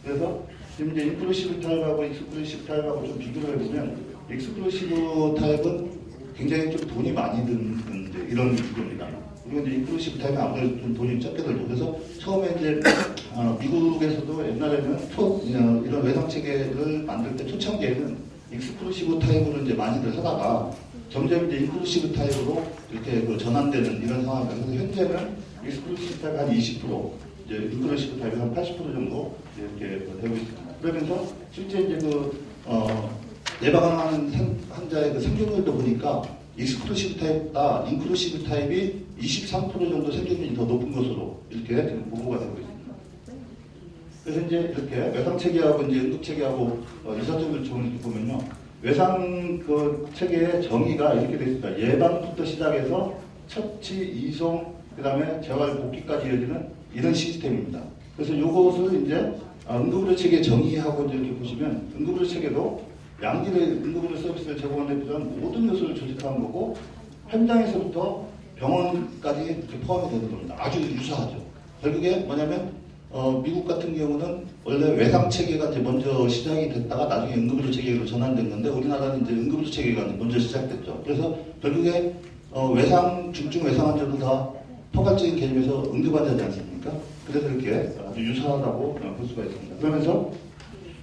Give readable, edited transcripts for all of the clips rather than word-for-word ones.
그래서 지금 이제 인클루시브 타입하고 익스클루시브 타입하고 좀 비교를 해보면 익스클루시브 타입은 굉장히 좀 돈이 많이 드는 이런 구조입니다. 그리고 이제 인클루시브 타입은 아무래도 좀 돈이 적게 들죠. 그래서 처음에 이제 미국에서도 옛날에는 이런 외상 체계를 만들 때 초창기에는 익스클루시브 타입으로 이제 많이들 하다가 점점 이제 인클루시브 타입으로 이렇게 그 전환되는 이런 상황입니다. 그래서 현재는 익스클루시브 타입이 한 20%, 이제 인클루시브 타입이 한 80% 정도 이렇게 되고 있습니다. 그러면서 실제 이제 예방하는 환자의 그 생존율도 보니까 익스클루시브 타입보다 인클루시브 타입이 23% 정도 생존율이 더 높은 것으로 이렇게 지금 보고가 되고 있습니다. 그래서 이제 이렇게 외상 체계하고 이제 응급 체계하고 유사적을 정리해 보면요, 외상 그 체계의 정의가 이렇게 되어 있습니다. 예방부터 시작해서 처치, 이송, 그다음에 재활, 복귀까지 이어지는 이런 시스템입니다. 그래서 이것을 이제 응급의료 체계 정의하고 이제 이렇게 보시면 응급의료 체계도 양질의 응급의료 서비스를 제공하는 데 필요한 모든 요소를 조직하는 거고 현장에서부터 병원까지 이렇게 포함이 되는 겁니다. 아주 유사하죠. 결국에 뭐냐면 미국 같은 경우는 원래 외상 체계가 이제 먼저 시작이 됐다가 나중에 응급의료 체계로 전환된 건데 우리나라는 이제 응급의료 체계가 먼저 시작됐죠. 그래서 결국에 외상, 중증 외상 환자도 다 포괄적인 개념에서 응급환자지 않습니까? 그래서 이렇게 아주 유사하다고 볼 수가 있습니다. 그러면서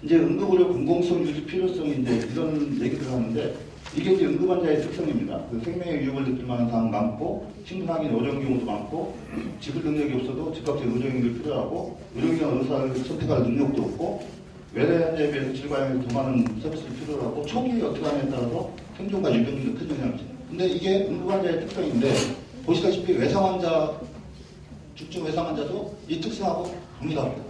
이제 응급의료 공공성 유지 필요성이 이제 이런 얘기를 하는데 이게 이제 응급환자의 특성입니다. 그 생명의 위협을 느낄 만한 상황 많고 심근하기는 어려운 경우도 많고 지불 능력이 없어도 즉각적 의료행위를 필요하고 의료기관 의사를 선택할 능력도 없고 외래 환자에 비해서 질과형에서 더 많은 서비스를 필요로 하고 초기에 어떻게 하느냐에 따라서 생존과 유병률도 큰 영향을 줍니다. 근데 이게 응급환자의 특성인데 보시다시피 외상 환자, 중증 외상 환자도 이 특성하고 동일합니다.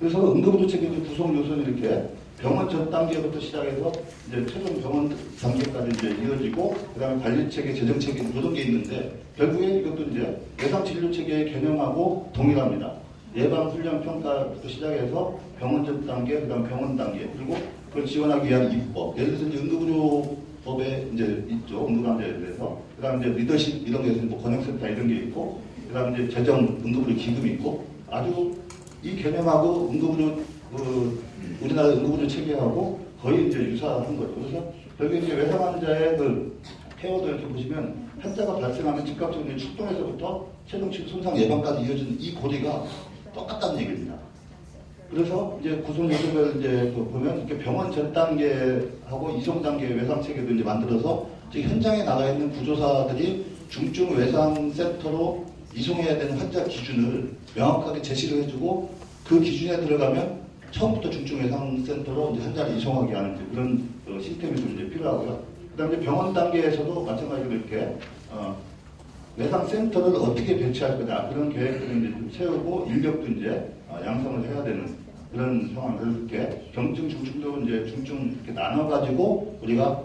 그래서 응급의료 체계의 구성 요소는 이렇게 병원 전 단계부터 시작해서 이제 최종 병원 단계까지 이제 이어지고 그다음에 관리 체계, 재정 체계 이런 게 있는데 결국에 이것도 이제 예상 진료 체계의 개념하고 동일합니다. 예방 훈련 평가부터 시작해서 병원 전 단계, 그다음 병원 단계 그리고 그걸 지원하기 위한 입법. 예를 들어서 이제 응급의료법에 이제 있죠. 응급환자에 대해서. 그다음 이제 리더십 이런 게 있고 권역센터 이런 게 있고 그다음 이제 재정 응급의료 기금이 있고 아주 이 개념하고 응급의료 우리나라 응급의료 체계하고 거의 이제 유사한 거죠. 그래서 결국에 이제 외상 환자의 그 케어도 이렇게 보시면 환자가 발생하면 즉각적으로 출동에서부터 최종 손상 예방까지 이어지는 이 고리가 똑같다는 얘기입니다. 그래서 이제 구성 요소를 이제 보면 이렇게 병원 전 단계하고 이송 단계 외상 체계도 이제 만들어서 지금 현장에 나가 있는 구조사들이 중증 외상 센터로 이송해야 되는 환자 기준을 명확하게 제시를 해주고 그 기준에 들어가면 처음부터 중증 외상 센터로 이제 환자를 이송하게 하는 그런 시스템이 좀 이제 필요하고요. 그다음에 병원 단계에서도 마찬가지로 이렇게 외상 센터를 어떻게 배치할 거냐 그런 계획들을 이제 좀 세우고 인력도 이제 양성을 해야 되는 그런 상황을 이렇게 경증, 중증도 이제 중증 이렇게 나눠가지고 우리가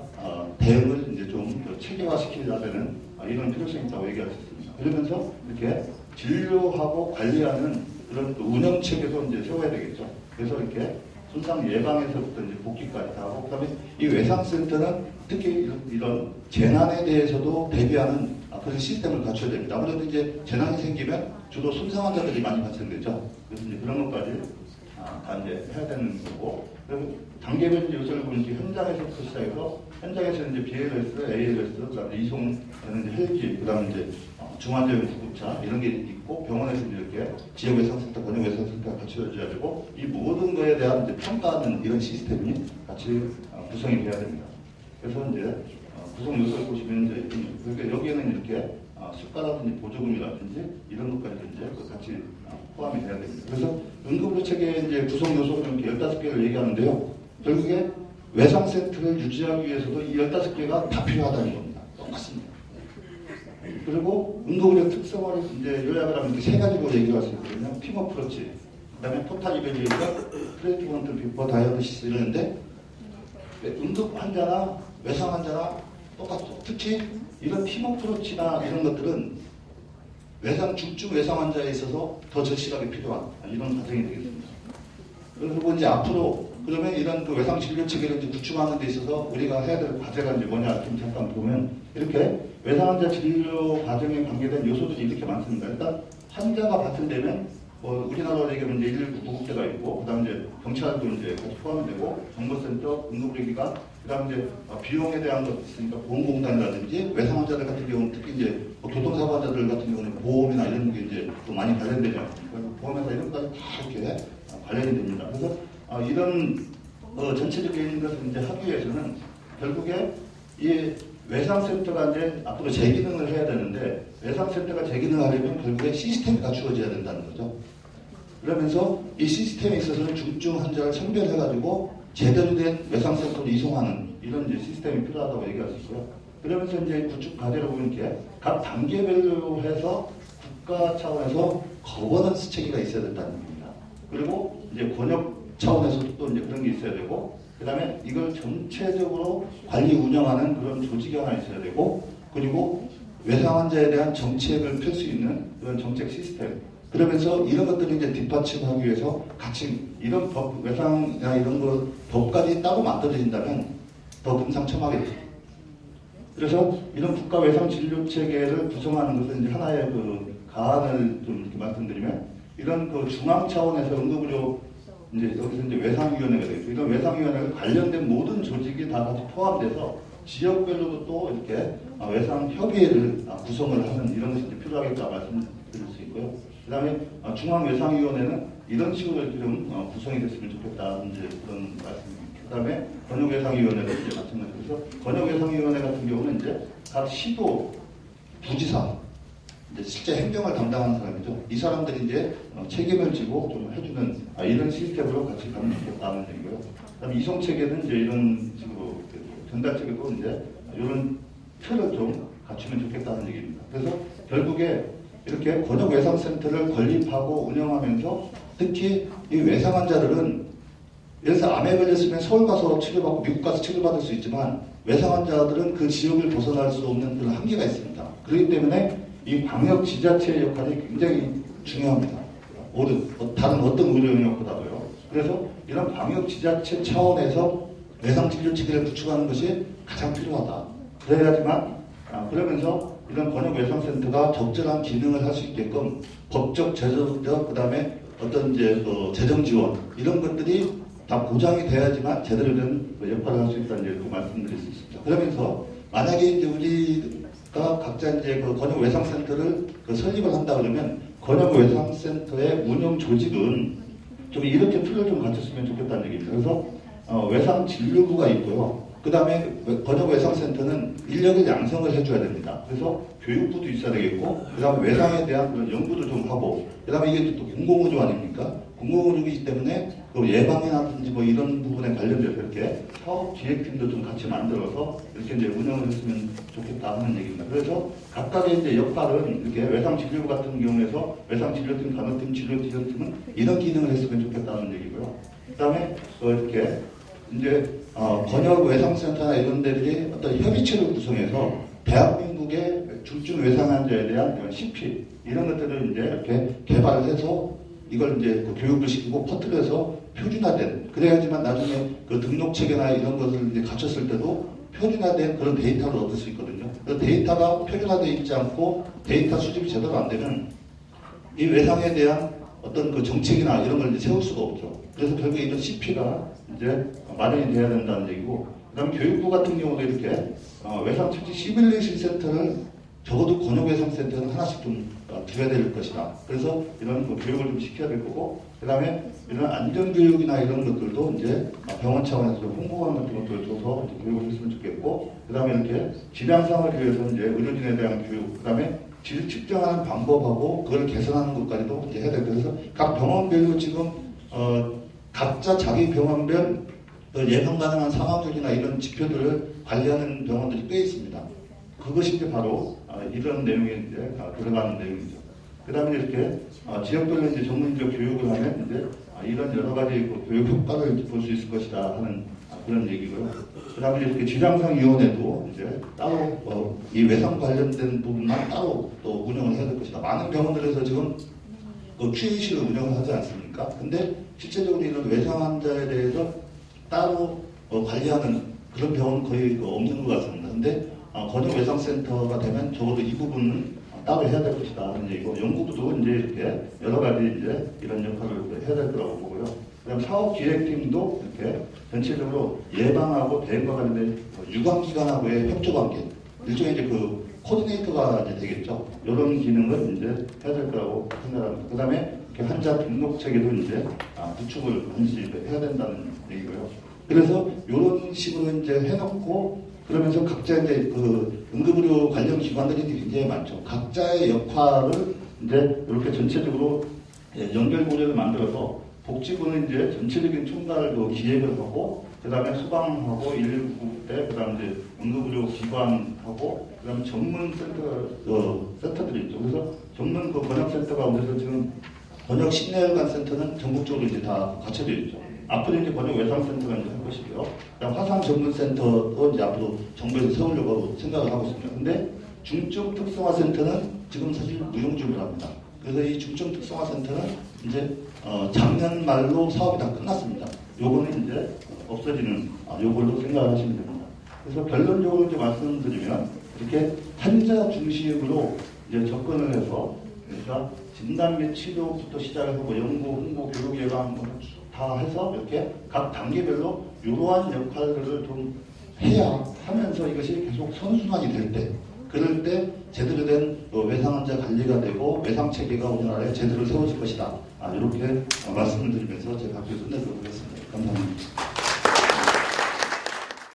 대응을 이제 좀 체계화시켜야 되는 이런 필요성이 있다고 얘기할 수 있습니다. 그러면서 이렇게 진료하고 관리하는 그런 운영 체계도 이제 세워야 되겠죠. 그래서 이렇게 손상 예방에서부터 이제 복귀까지 다 하고, 그다음에 이 외상센터는 특히 이런 재난에 대해서도 대비하는 그런 시스템을 갖춰야 됩니다. 아무래도 이제 재난이 생기면 주로 손상 환자들이 많이 발생되죠. 그래서 이제 그런 것까지 다 이제 해야 되는 거고, 그리고 단계별 요소를 보면 이제 현장에서부터 시작해서 현장에서 이제 BLS, ALS, 그다음에 이송되는 헬기, 그다음에 이제 중환자용 구급차 이런 게 있고 병원에서 이렇게 지역 외상센터, 권역 외상센터가 갖춰져야 되고 이 모든 거에 대한 이제 평가하는 이런 시스템이 같이 구성이 돼야 됩니다. 그래서 이제 구성 요소를 보시면 이제 그러니까 여기에는 이렇게 숟가락이라든지 보조금이라든지 이런 것까지 이제 같이 포함이 돼야 됩니다. 그래서 응급의료 체계의 이제 구성 요소는 이렇게 15개를 얘기하는데요. 결국에 외상센터를 유지하기 위해서도 이 15개가 다 필요하다는 겁니다. 똑같습니다. 그리고 응급의료 특성을 이제 요약을 하면 이렇게 세 가지로 얘기할 수 있거든요. 팀 어프로치, 그다음에 토탈 이벤트가 프레디먼트 비포 다이어리시스 이러는데 응급 환자나 외상 환자나 똑같죠. 특히 이런 팀 어프로치나 이런 것들은 중증 외상 환자에 있어서 더 절실하게 필요한 이런 과정이 되겠습니다. 그리고 이제 앞으로 그러면 이런 그 외상 진료 체계를 이제 구축하는 데 있어서 우리가 해야 될 과제가 이제 뭐냐 좀 잠깐 보면 이렇게 외상 환자 진료 과정에 관계된 요소들이 이렇게 많습니다. 일단 환자가 발생되면 우리나라로 얘기하면 이제 119 구급대가 있고, 그 다음에 이제 경찰도 이제 같이 포함이 되고, 정보센터, 응급의료기관, 그 다음에 이제 비용에 대한 것도 있으니까 보험공단이라든지 외상 환자들 같은 경우는 특히 이제 교통사고 환자들 같은 경우는 보험이나 이런 게 이제 또 많이 관련되지 않습니까? 보험회사 이런 것까지 다 이렇게 관련이 됩니다. 그래서 이런 전체적인 것을 이제 하기 위해서는 결국에 이 외상센터가 이제 앞으로 재기능을 해야 되는데, 외상센터가 재기능을 하려면 결국에 시스템이 갖추어져야 된다는 거죠. 그러면서 이 시스템에 있어서는 중증 환자를 선별해가지고 제대로 된 외상센터로 이송하는 이런 이제 시스템이 필요하다고 얘기할 수 있고요. 그러면서 이제 구축 과제로 보면 이렇게 각 단계별로 해서 국가 차원에서 거버넌스 체계가 있어야 된다는 겁니다. 그리고 이제 권역 차원에서도 또 이제 그런 게 있어야 되고, 그 다음에 이걸 전체적으로 관리 운영하는 그런 조직이 하나 있어야 되고, 그리고 외상 환자에 대한 정책을 펼 수 있는 그런 정책 시스템. 그러면서 이런 것들을 이제 뒷받침하기 위해서 같이 이런 법, 외상이나 이런 거, 법까지 따로 만들어진다면 더 금상첨화겠죠. 그래서 이런 국가 외상 진료 체계를 구성하는 것은 이제 하나의 그 가안을 좀 이렇게 말씀드리면, 이런 그 중앙 차원에서 응급의료 이제 여기서 이제 외상위원회가 되겠죠. 이런 외상위원회가 관련된 모든 조직이 다 같이 포함돼서 지역별로도 또 이렇게 외상협의회를 구성을 하는 이런 것이 이제 필요하겠다 말씀드릴 수 있고요. 그 다음에 중앙외상위원회는 이런 식으로 이렇게 좀 구성이 됐으면 좋겠다 이제 그런 말씀입니다. 그 다음에 권역외상위원회도 이제 마찬가지로. 그래서 권역외상위원회 같은 경우는 이제 각 시도 부지사 이제 실제 행정을 담당하는 사람이죠. 이 사람들이 이제 책임을 지고 좀 해주는 이런 시스템으로 같이 가면 좋겠다는 얘기고요. 그다음에 이송 체계는 이제 이런 식으로 전달 체계도 이제 이런 틀을 좀 갖추면 좋겠다는 얘기입니다. 그래서 결국에 이렇게 권역 외상센터를 건립하고 운영하면서 특히 이 외상 환자들은 예를 들어서 암에 걸렸으면 서울 가서 치료받고 미국 가서 치료받을 수 있지만 외상 환자들은 그 지역을 벗어날 수 없는 그런 한계가 있습니다. 그렇기 때문에 이 방역 지자체의 역할이 굉장히 중요합니다. 다른 어떤 의료 영역보다도요. 그래서 이런 방역 지자체 차원에서 외상 진료 체계를 구축하는 것이 가장 필요하다. 그래야지만 그러면서 이런 권역 외상센터가 적절한 기능을 할 수 있게끔 법적, 제도적, 그다음에 어떤 이제 재정 지원 이런 것들이 다 보장이 돼야지만 제대로 된 역할을 할 수 있다는 얘기를 말씀드릴 수 있습니다. 그러면서 만약에 이제 우리가 각자 이제 그 권역 외상센터를 설립을 한다 그러면 권역 외상센터의 운영 조직은 좀 이렇게 틀을 좀 갖췄으면 좋겠다는 얘기입니다. 그래서 외상 진료부가 있고요. 그 다음에 권역 외상센터는 인력을 양성을 해줘야 됩니다. 그래서 교육부도 있어야 되겠고, 그 다음에 외상에 대한 그런 연구도 좀 하고, 그 다음에 이게 또 공공의료 아닙니까? 공공의료이기 때문에 그 예방이라든지 뭐 이런 부분에 관련돼서 이렇게 사업 기획팀도 좀 같이 만들어서 이렇게 이제 운영을 했으면 좋겠다 하는 얘기입니다. 그래서 각각의 이제 역할은 이렇게 외상 진료부 같은 경우에서 외상 진료팀, 간호팀, 진료팀은 이런 기능을 했으면 좋겠다는 얘기고요. 그 다음에 이렇게 이제 권역 외상센터나 이런 데들이 어떤 협의체를 구성해서 대한민국의 중증 외상 환자에 대한 CP 이런 것들을 이제 이렇게 개발을 해서 이걸 이제 교육을 시키고 퍼뜨려서 표준화된, 그래야지만 나중에 그 등록 체계나 이런 것을 이제 갖췄을 때도 표준화된 그런 데이터를 얻을 수 있거든요. 그 데이터가 표준화되어 있지 않고 데이터 수집이 제대로 안 되면 이 외상에 대한 어떤 그 정책이나 이런 걸 이제 세울 수가 없죠. 그래서 결국에 이런 CP가 이제 마련이 돼야 된다는 얘기고, 그 다음에 교육부 같은 경우도 이렇게 외상 처치 시뮬레이션 센터를 적어도 권역 외상센터는 하나씩 좀 두어야 될 것이다. 그래서 이런 교육을 좀 시켜야 될 거고, 그 다음에 이런 안전교육이나 이런 것들도 이제 병원 차원에서 홍보관 같은 것들을 줘서 교육을 했으면 좋겠고, 그 다음에 이렇게 질량상을 위해서 이제 의료진에 대한 교육, 그 다음에 질 측정하는 방법하고 그걸 개선하는 것까지도 이제 해야 되고, 그래서 각 병원별로 지금 각자 자기 병원별 예방 가능한 사망률이나 이런 지표들을 관리하는 병원들이 꽤 있습니다. 그것이 이제 바로 이런 내용에 이제 들어가는 내용이죠. 그 다음에 이렇게 지역별로 이제 전문적 교육을 하면 이제 이런 여러 가지 교육 효과를 볼 수 있을 것이다 하는 그런 얘기고요. 그 다음에 이렇게 질량상위원회도 이제 따로 이 외상 관련된 부분만 따로 또 운영을 해야 될 것이다. 많은 병원들에서 지금 QAC를 운영을 하지 않습니까? 근데 실제적으로 이런 외상 환자에 대해서 따로 관리하는 그런 병원은 거의 없는 것 같습니다. 근데 권역 외상센터가 되면 적어도 이 부분은 따로 해야 될 것이다 하는 얘기고, 연구부도 이제 이렇게 여러 가지 이제 이런 역할을 해야 될 거라고 보고요. 그다음 사업기획팀도 이렇게 전체적으로 예방하고 대응과 관련된 유관기관하고의 협조관계, 일종의 이제 그 코디네이터가 이제 되겠죠. 이런 기능을 이제 해야 될 거라고 생각합니다. 그다음에 환자 등록 체계도 이제 구축을 반드시 해야 된다는 얘기고요. 그래서 이런 식으로 이제 해놓고, 그러면서 각자 이제 그 응급의료 관련 기관들이 굉장히 많죠. 각자의 역할을 이제 이렇게 전체적으로 연결고리를 만들어서 복지부는 이제 전체적인 총괄 기획을 하고, 그 다음에 소방하고 119대, 그 다음에 이제 응급의료 기관하고, 그 다음에 전문 센터들이 있죠. 그래서 전문 그 번역센터가 우리서 지금 번역 심내혈관 센터는 전국적으로 이제 다 갖춰져 있죠. 앞으로 이제 번역 외상센터가 이제 할 것이고요. 그다음 화상 전문센터도 이제 앞으로 정부에서 세우려고 생각을 하고 있습니다. 근데 중증 특성화 센터는 지금 사실 무용지물을 합니다. 그래서 이 중증 특성화 센터는 이제 작년 말로 사업이 다 끝났습니다. 요거는 이제 없어지는 요걸로 생각을 하시면 됩니다. 그래서 결론적으로 이제 말씀드리면 이렇게 환자 중심으로 이제 접근을 해서, 그러니까 진단 및 치료부터 시작해서 뭐 연구, 홍보, 교육 예방 다 해서 이렇게 각 단계별로 이러한 역할들을 좀 해야 하면서 이것이 계속 선순환이 될 때, 그럴 때 제대로 된 외상 환자 관리가 되고 외상 체계가 우리나라에 제대로 세워질 것이다. 이렇게 말씀을 드리면서 제가 발표 끝내도록 하겠습니다. 감사합니다.